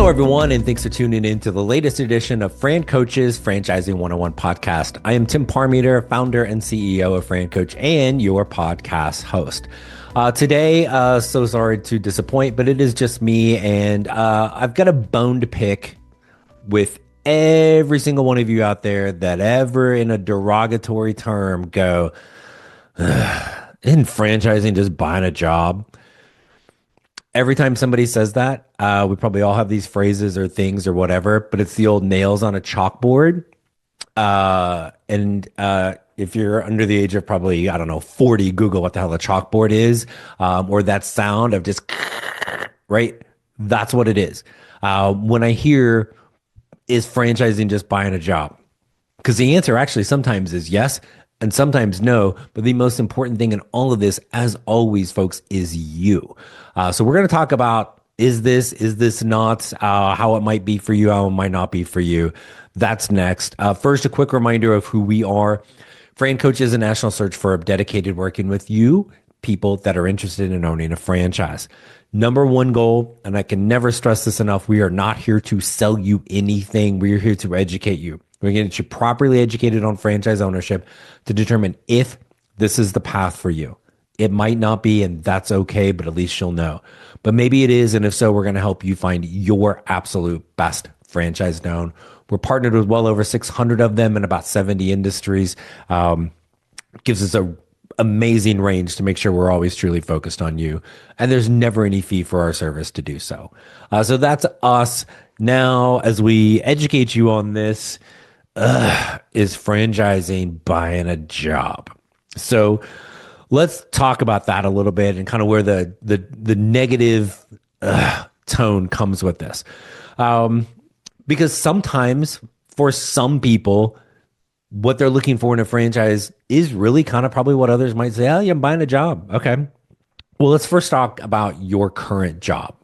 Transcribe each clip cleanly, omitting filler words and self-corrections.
Hello, everyone, and thanks for tuning in to the latest edition of FranCoach's Franchising 101 podcast. I am Tim Parmeter, founder and CEO of FranCoach and your podcast host. Today, so sorry to disappoint, but it is just me, and I've got a bone to pick with every single one of you out there that ever in a derogatory term go, isn't franchising just buying a job? Every time somebody says that, we probably all have these phrases or things or whatever, but it's the old nails on a chalkboard. And if you're under the age of probably, I don't know, 40, Google what the hell a chalkboard is, or that sound of just, right? That's what it is. When I hear, is franchising just buying a job? Because the answer actually sometimes is yes, and sometimes no. But the most important thing in all of this, as always, folks, is you. So we're going to talk about, is this not, how it might be for you, how it might not be for you. That's next. First, a quick reminder of who we are. FranCoach is a national search firm dedicated working with you, people that are interested in owning a franchise. Number one goal, and I can never stress this enough, we are not here to sell you anything. We're here to educate you. We're going to get you properly educated on franchise ownership to determine if this is the path for you. It might not be, and that's okay, but at least you'll know. But maybe it is, and if so, we're going to help you find your absolute best franchise known. We're partnered with well over 600 of them in about 70 industries. Gives us a amazing range to make sure we're always truly focused on you. And there's never any fee for our service to do so. So that's us. Now, as we educate you on this, is franchising buying a job? So let's talk about that a little bit and kind of where the negative tone comes with this. Because sometimes for some people, what they're looking for in a franchise is really kind of probably what others might say, oh, yeah, I'm buying a job. Okay. Well, let's first talk about your current job.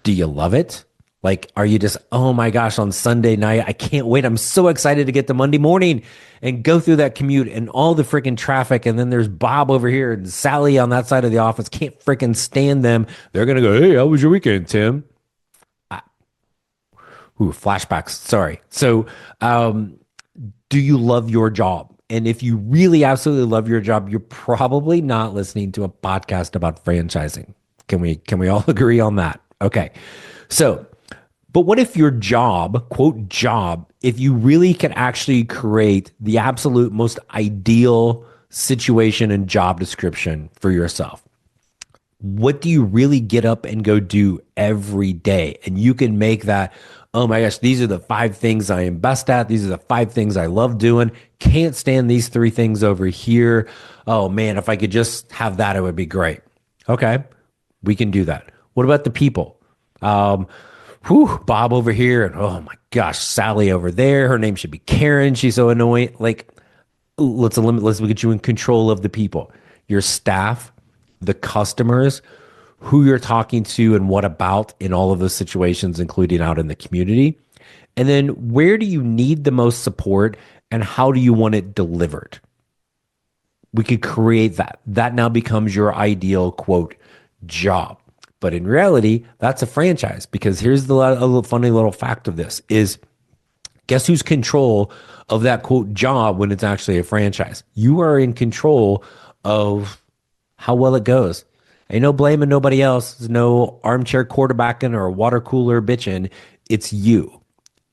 Do you love it? Like, are you just, oh my gosh, on Sunday night, I can't wait. I'm so excited to get to Monday morning and go through that commute and all the freaking traffic. And then there's Bob over here and Sally on that side of the office. Can't freaking stand them. They're going to go, hey, how was your weekend, Tim? Flashbacks. Sorry. So, do you love your job? And if you really absolutely love your job, you're probably not listening to a podcast about franchising. Can we all agree on that? Okay. So, but what if your job, quote job, if you really can actually create the absolute most ideal situation and job description for yourself? What do you really get up and go do every day? And you can make that, oh my gosh, these are the 5 things I am best at. These are the 5 things I love doing. Can't stand these 3 things over here. Oh man, if I could just have that, it would be great. Okay, we can do that. What about the people? Bob over here, and oh my gosh, Sally over there. Her name should be Karen. She's so annoying. Like, let's get you in control of the people, your staff, the customers, who you're talking to and what about in all of those situations, including out in the community. And then where do you need the most support and how do you want it delivered? We could create that. That now becomes your ideal, quote, job. But in reality, that's a franchise, because here's a little funny little fact of this is, guess who's control of that, quote, job when it's actually a franchise? You are in control of how well it goes. Ain't no blaming nobody else. There's no armchair quarterbacking or water cooler bitching. It's you,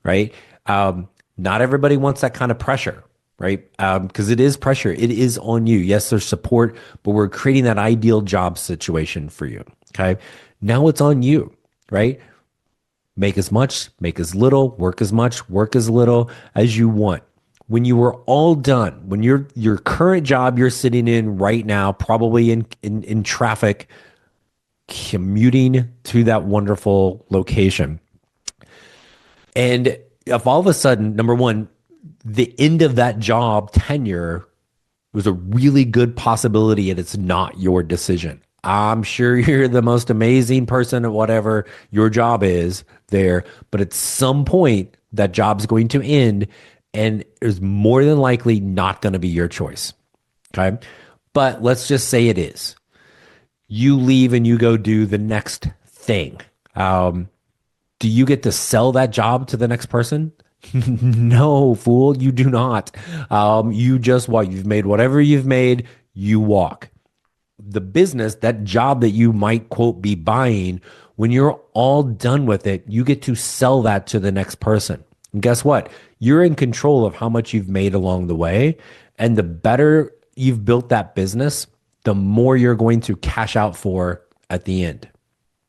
right? Not everybody wants that kind of pressure, right? Because it is pressure. It is on you. Yes, there's support, but we're creating that ideal job situation for you, okay? Now it's on you, right? Make as much, make as little, work as much, work as little as you want. When you were all done, when your current job you're sitting in right now, probably in traffic, commuting to that wonderful location. And if all of a sudden, number one, the end of that job tenure was a really good possibility and it's not your decision. I'm sure you're the most amazing person at whatever your job is there, but at some point that job's going to end and is more than likely not going to be your choice. Okay. But let's just say it is. You leave and you go do the next thing. Do you get to sell that job to the next person? No, fool, you do not. You just what you've made, whatever you've made, you walk. The business, that job that you might quote be buying, when you're all done with it, you get to sell that to the next person. And guess what? You're in control of how much you've made along the way. And the better you've built that business, the more you're going to cash out for at the end.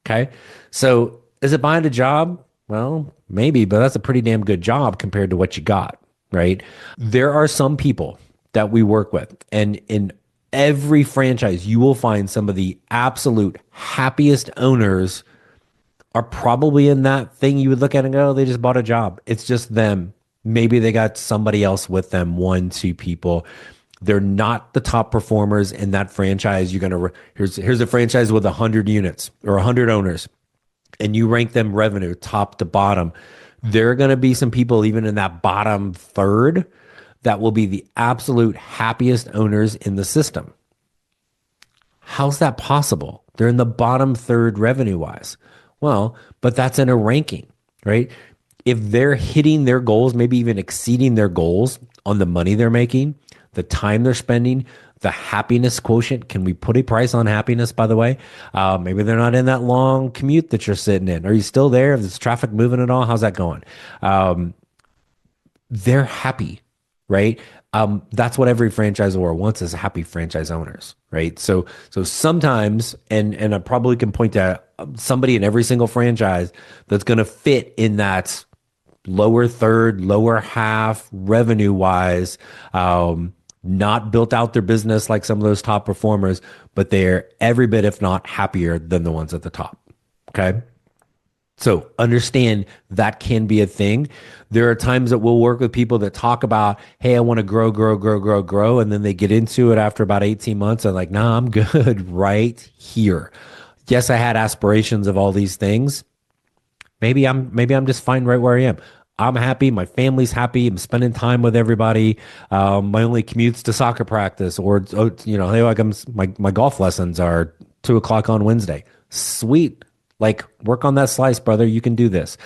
Okay. So is it buying a job? Well, maybe, but that's a pretty damn good job compared to what you got, right? There are some people that we work with, and in every franchise, you will find some of the absolute happiest owners are probably in that thing you would look at and go, "Oh, they just bought a job. It's just them. Maybe they got somebody else with them, one, two people. They're not the top performers in that franchise. You're gonna here's a franchise with 100 units or 100 owners, and you rank them revenue top to bottom. There are going to be some people even in that bottom third that will be the absolute happiest owners in the system. How's that possible? They're in the bottom third revenue wise. Well, but that's in a ranking, right? If they're hitting their goals, maybe even exceeding their goals on the money they're making, the time they're spending, the happiness quotient. Can we put a price on happiness, by the way? Maybe they're not in that long commute that you're sitting in. Are you still there? Is traffic moving at all? How's that going? They're happy, right? That's what every franchisor wants is happy franchise owners, right? So sometimes, and I probably can point to somebody in every single franchise that's going to fit in that lower third, lower half revenue wise, not built out their business like some of those top performers, but they're every bit, if not happier than the ones at the top. Okay. So understand that can be a thing. There are times that we'll work with people that talk about, hey, I want to grow, grow, grow, grow, grow. And then they get into it after about 18 months and like, nah, I'm good right here. Yes, I had aspirations of all these things. Maybe I'm just fine right where I am. I'm happy. My family's happy. I'm spending time with everybody. My only commutes to soccer practice, or hey, like my golf lessons are 2 o'clock on Wednesday. Sweet, like work on that slice, brother. You can do this.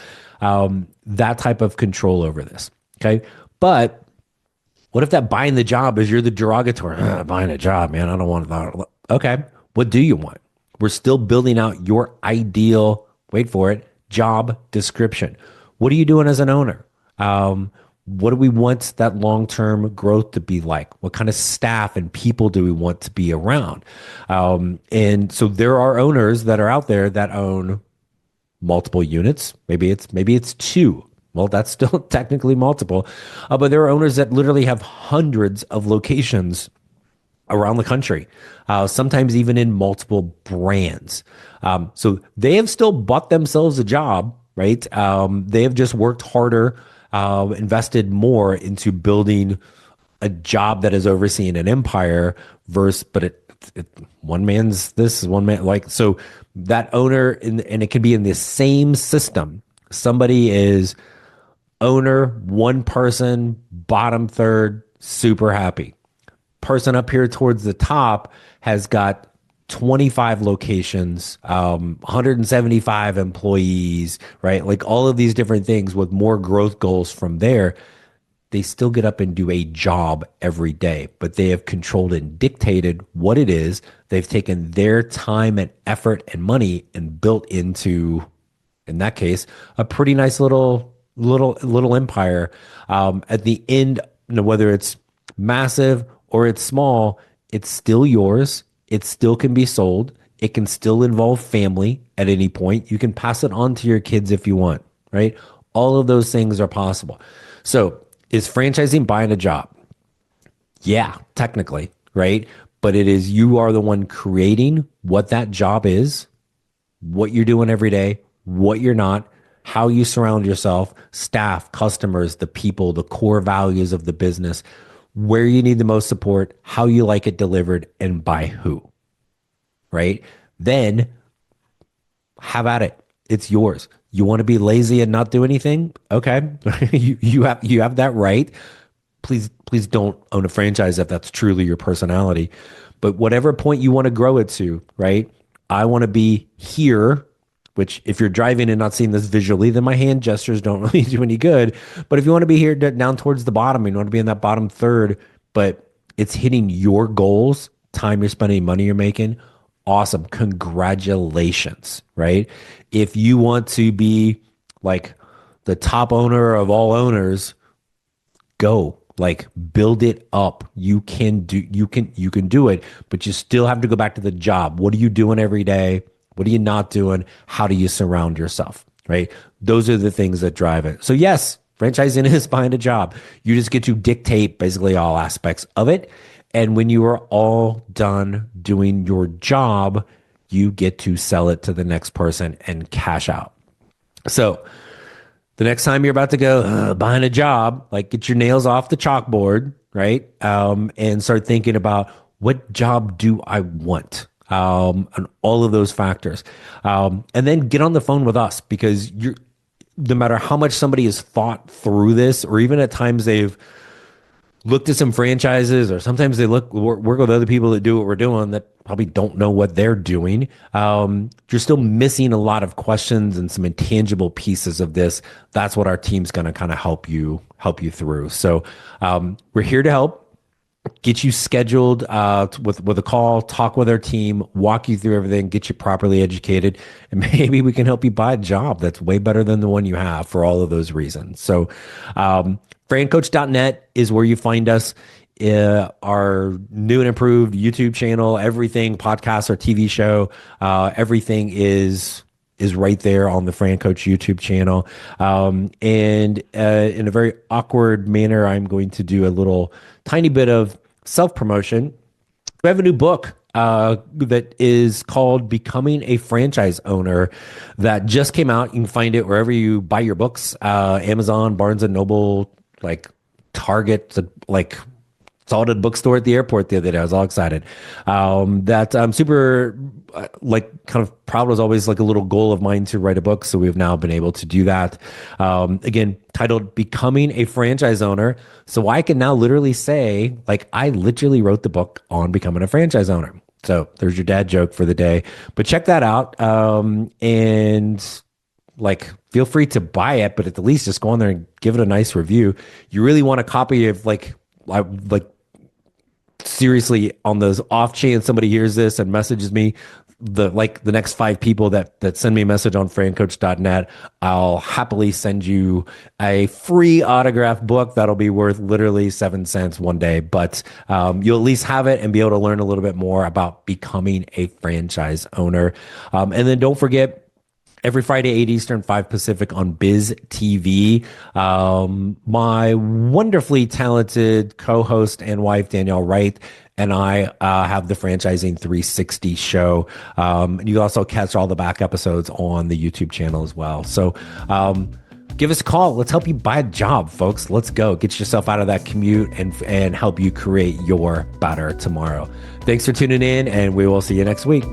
That type of control over this. Okay, but what if that buying the job is you're the derogatory? Buying a job, man. I don't want that. Okay, what do you want? We're still building out your ideal. Wait for it. Job description. What are you doing as an owner? What do we want that long-term growth to be like? What kind of staff and people do we want to be around? And so there are owners that are out there that own multiple units. Maybe it's two. Well, that's still technically multiple. But there are owners that literally have hundreds of locations around the country, sometimes even in multiple brands. So they have still bought themselves a job, right? They have just worked harder, invested more into building a job that is overseeing an empire versus, but one man's this, one man, like, so that owner, and it can be in the same system. Somebody is owner, one person, bottom third, super happy. Person up here towards the top has got 25 locations, 175 employees, right? Like all of these different things with more growth goals from there. They still get up and do a job every day, but they have controlled and dictated what it is. They've taken their time and effort and money and built into, in that case, a pretty nice little empire. At the end, whether it's massive or it's small, it's still yours. It still can be sold. It can still involve family at any point. You can pass it on to your kids if you want, right? All of those things are possible. So is franchising buying a job? Yeah, technically, right? But it is, you are the one creating what that job is, what you're doing every day, what you're not, how you surround yourself, staff, customers, the people, the core values of the business, where you need the most support, how you like it delivered, and by who, right? Then have at it. It's yours. You want to be lazy and not do anything? Okay. you have that right. Please don't own a franchise if that's truly your personality. But whatever point you want to grow it to, right? I want to be here which if you're driving and not seeing this visually, then my hand gestures don't really do any good. But if you want to be here down towards the bottom, you want to be in that bottom third, but it's hitting your goals, time you're spending, money you're making, awesome. Congratulations, right? If you want to be like the top owner of all owners, go like build it up. You can do it, but you still have to go back to the job. What are you doing every day? What are you not doing? How do you surround yourself? Right? Those are the things that drive it. So yes, franchising is behind a job. You just get to dictate basically all aspects of it. And when you are all done doing your job, you get to sell it to the next person and cash out. So the next time you're about to go behind a job, like get your nails off the chalkboard, right? And start thinking about what job do I want? And all of those factors. And then get on the phone with us, because no matter how much somebody has thought through this, or even at times they've looked at some franchises, or sometimes they work with other people that do what we're doing that probably don't know what they're doing. You're still missing a lot of questions and some intangible pieces of this. That's what our team's going to kind of help you through. So we're here to help. Get you scheduled with a call, talk with our team, walk you through everything, get you properly educated, and maybe we can help you buy a job that's way better than the one you have for all of those reasons. So FranCoach.net is where you find us. Our new and improved YouTube channel, everything, podcast or TV show, everything is right there on the FranCoach YouTube channel. And in a very awkward manner, I'm going to do a little tiny bit of self-promotion. We have a new book that is called Becoming a Franchise Owner that just came out. You can find it wherever you buy your books, Amazon, Barnes & Noble, like Target, like saw it at a bookstore at the airport the other day. I was all excited. That I'm super kind of proud. It was always like a little goal of mine to write a book. So we've now been able to do that. Again, titled Becoming a Franchise Owner. So I can now literally say, like, I literally wrote the book on becoming a franchise owner. So there's your dad joke for the day. But check that out. And like, feel free to buy it, but at the least just go on there and give it a nice review. You really want a copy of seriously, on those off chance somebody hears this and messages me, the next 5 people that send me a message on FranCoach.net, I'll happily send you a free autographed book that'll be worth literally 7 cents one day. But you'll at least have it and be able to learn a little bit more about becoming a franchise owner. And then don't forget, every Friday, 8 Eastern, 5 Pacific on Biz TV. My wonderfully talented co-host and wife, Danielle Wright, and I have the Franchising 360 show. And you also catch all the back episodes on the YouTube channel as well. So give us a call. Let's help you buy a job, folks. Let's go. Get yourself out of that commute and help you create your better tomorrow. Thanks for tuning in, and we will see you next week.